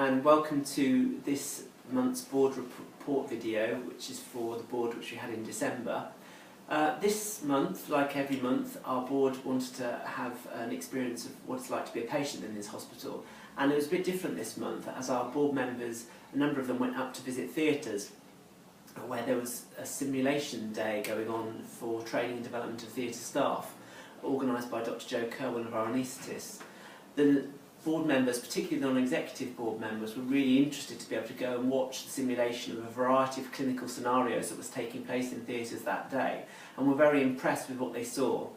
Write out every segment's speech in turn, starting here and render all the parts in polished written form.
and welcome to this month's board report video, which is for the board which we had in December. This month, like every month, our board wanted to have an experience of what it's like to be a patient in this hospital, and it was a bit different this month as our board members, a number of them went up to visit theatres where there was a simulation day going on for training and development of theatre staff, organised by Dr. Joe Kerr, one of our anaesthetists. The board members, particularly the non-executive board members, were really interested to be able to go and watch the simulation of a variety of clinical scenarios that was taking place in theatres that day, and were very impressed with what they saw.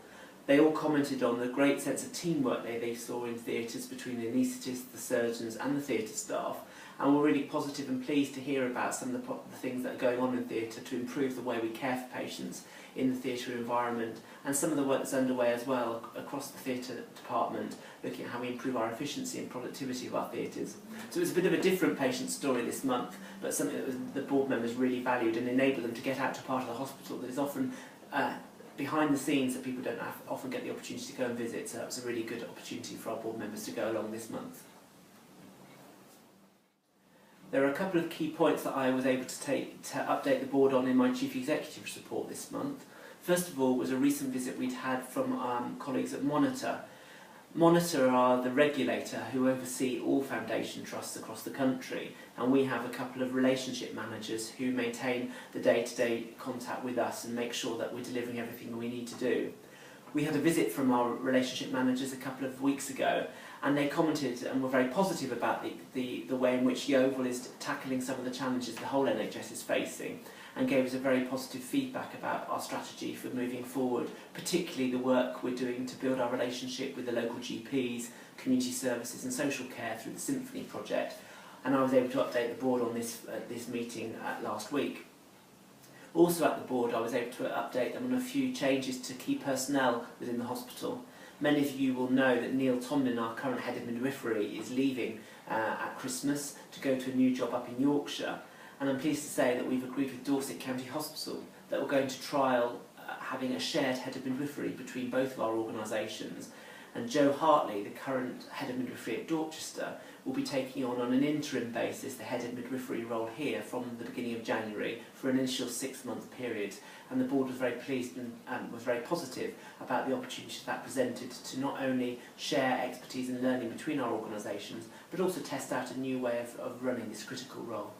They all commented on the great sense of teamwork they saw in theatres between the anaesthetists, the surgeons and the theatre staff, and were really positive and pleased to hear about some of the things that are going on in theatre to improve the way we care for patients in the theatre environment, and some of the work that's underway as well across the theatre department, looking at how we improve our efficiency and productivity of our theatres. So it was a bit of a different patient story this month, but something that the board members really valued and enabled them to get out to a part of the hospital that is often behind the scenes that people don't often get the opportunity to go and visit. So that was a really good opportunity for our board members to go along this month. There are a couple of key points that I was able to update the board on in my Chief Executive's report this month. First of all was a recent visit we'd had from colleagues at Monitor. Monitor are the regulator who oversee all foundation trusts across the country, and we have a couple of relationship managers who maintain the day-to-day contact with us and make sure that we're delivering everything we need to do. We had a visit from our relationship managers a couple of weeks ago, and they commented and were very positive about the way in which Yeovil is tackling some of the challenges the whole NHS is facing, and gave us a very positive feedback about our strategy for moving forward, particularly the work we're doing to build our relationship with the local GPs, community services and social care through the Symphony project. And I was able to update the board on this meeting last week. Also at the board, I was able to update them on a few changes to key personnel within the hospital. Many of you will know that Neil Tomlin, our current head of midwifery, is leaving at Christmas to go to a new job up in Yorkshire. And I'm pleased to say that we've agreed with Dorset County Hospital that we're going to trial having a shared head of midwifery between both of our organisations. And Joe Hartley, the current head of midwifery at Dorchester, will be taking on an interim basis the head of midwifery role here from the beginning of January for an initial 6-month period. And the board was very pleased and was very positive about the opportunity that presented to not only share expertise and learning between our organisations, but also test out a new way of running this critical role.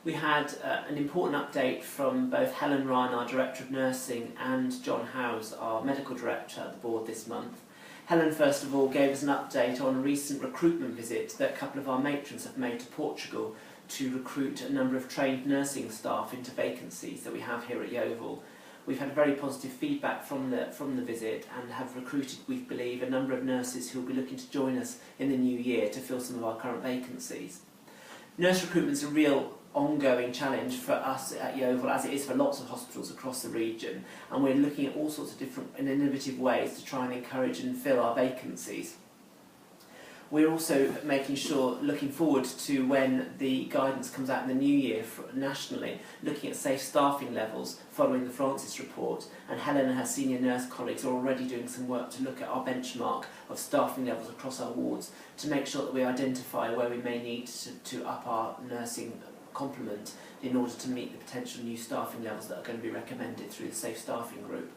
We had an important update from both Helen Ryan, our Director of Nursing, and John Howes, our Medical Director at the board this month. Helen, first of all, gave us an update on a recent recruitment visit that a couple of our matrons have made to Portugal to recruit a number of trained nursing staff into vacancies that we have here at Yeovil. We've had very positive feedback from the visit and have recruited, we believe, a number of nurses who will be looking to join us in the new year to fill some of our current vacancies. Nurse recruitment is a real ongoing challenge for us at Yeovil, as it is for lots of hospitals across the region, and we're looking at all sorts of different and innovative ways to try and encourage and fill our vacancies. We're also looking forward to when the guidance comes out in the new year nationally, looking at safe staffing levels following the Francis report, and Helen and her senior nurse colleagues are already doing some work to look at our benchmark of staffing levels across our wards to make sure that we identify where we may need to up our nursing complement in order to meet the potential new staffing levels that are going to be recommended through the Safe Staffing Group.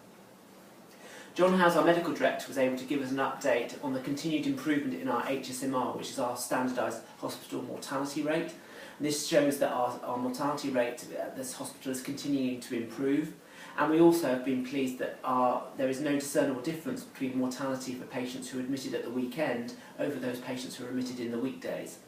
John Howes, our Medical Director, was able to give us an update on the continued improvement in our HSMR, which is our standardised hospital mortality rate. And this shows that our mortality rate at this hospital is continuing to improve, and we also have been pleased that there is no discernible difference between mortality for patients who are admitted at the weekend over those patients who are admitted in the weekdays.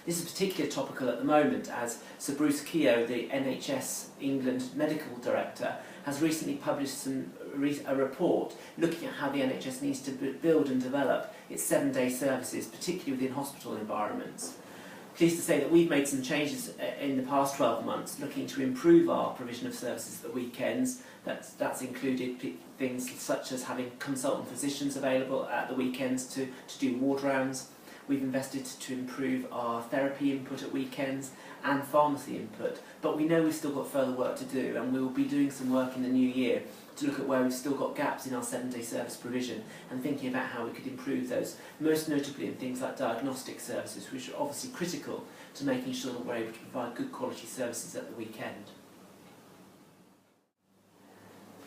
This is particularly topical at the moment, as Sir Bruce Keogh, the NHS England Medical Director, has recently published a report looking at how the NHS needs to build and develop its 7-day services, particularly within hospital environments. Pleased to say that we've made some changes in the past 12 months looking to improve our provision of services at the weekends. That's included things such as having consultant physicians available at the weekends to do ward rounds. We've invested to improve our therapy input at weekends and pharmacy input, but we know we've still got further work to do, and we will be doing some work in the new year to look at where we've still got gaps in our 7-day service provision and thinking about how we could improve those, most notably in things like diagnostic services, which are obviously critical to making sure that we're able to provide good quality services at the weekend.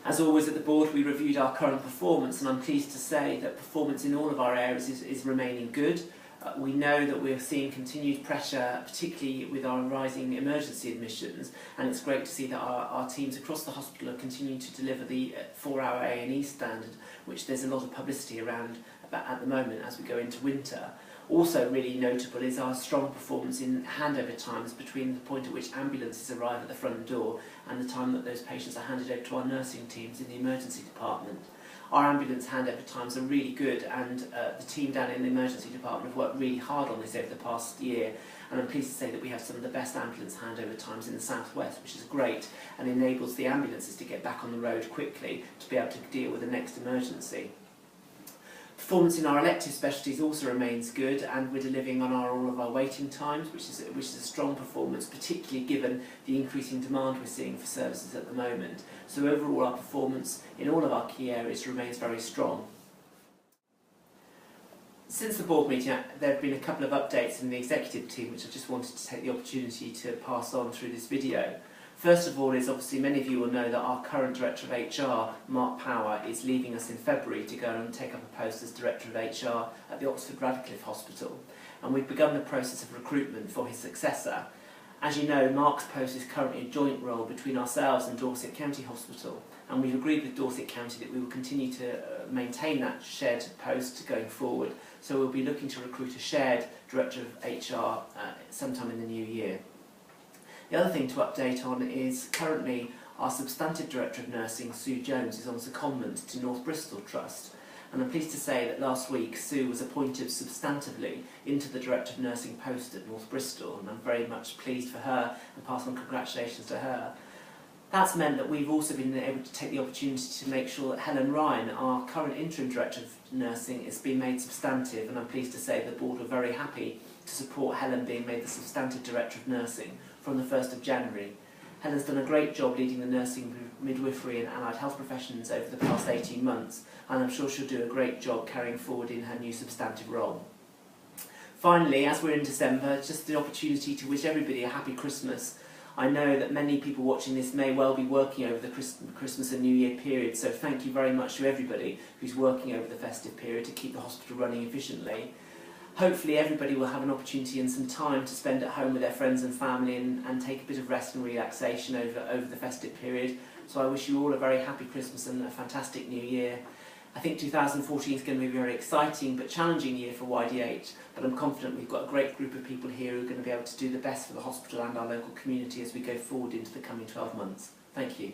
As always at the board, we reviewed our current performance, and I'm pleased to say that performance in all of our areas is remaining good. We know that we're seeing continued pressure, particularly with our rising emergency admissions, and it's great to see that our teams across the hospital are continuing to deliver the 4-hour A&E standard, which there's a lot of publicity around at the moment as we go into winter. Also really notable is our strong performance in handover times between the point at which ambulances arrive at the front door and the time that those patients are handed over to our nursing teams in the emergency department. Our ambulance handover times are really good, and the team down in the emergency department have worked really hard on this over the past year, and I'm pleased to say that we have some of the best ambulance handover times in the southwest, which is great and enables the ambulances to get back on the road quickly to be able to deal with the next emergency. Performance in our elective specialties also remains good, and we're delivering on all of our waiting times, which is a strong performance, particularly given the increasing demand we're seeing for services at the moment. So overall our performance in all of our key areas remains very strong. Since the board meeting, there have been a couple of updates in the executive team which I just wanted to take the opportunity to pass on through this video. First of all is obviously many of you will know that our current Director of HR, Mark Power, is leaving us in February to go and take up a post as Director of HR at the Oxford Radcliffe Hospital, and we've begun the process of recruitment for his successor. As you know, Mark's post is currently a joint role between ourselves and Dorset County Hospital, and we've agreed with Dorset County that we will continue to maintain that shared post going forward, so we'll be looking to recruit a shared Director of HR sometime in the new year. The other thing to update on is currently our substantive Director of Nursing, Sue Jones, is on secondment to North Bristol Trust, and I'm pleased to say that last week Sue was appointed substantively into the Director of Nursing post at North Bristol, and I'm very much pleased for her and pass on congratulations to her. That's meant that we've also been able to take the opportunity to make sure that Helen Ryan, our current Interim Director of Nursing, is being made substantive, and I'm pleased to say the board are very happy to support Helen being made the substantive Director of Nursing from the 1st of January. Helen's done a great job leading the nursing, midwifery and allied health professions over the past 18 months, and I'm sure she'll do a great job carrying forward in her new substantive role. Finally, as we're in December, just the opportunity to wish everybody a happy Christmas. I know that many people watching this may well be working over the Christmas and New Year period, so thank you very much to everybody who's working over the festive period to keep the hospital running efficiently. Hopefully everybody will have an opportunity and some time to spend at home with their friends and family and take a bit of rest and relaxation over the festive period. So I wish you all a very happy Christmas and a fantastic New Year. I think 2014 is going to be a very exciting but challenging year for YDH, but I'm confident we've got a great group of people here who are going to be able to do the best for the hospital and our local community as we go forward into the coming 12 months. Thank you.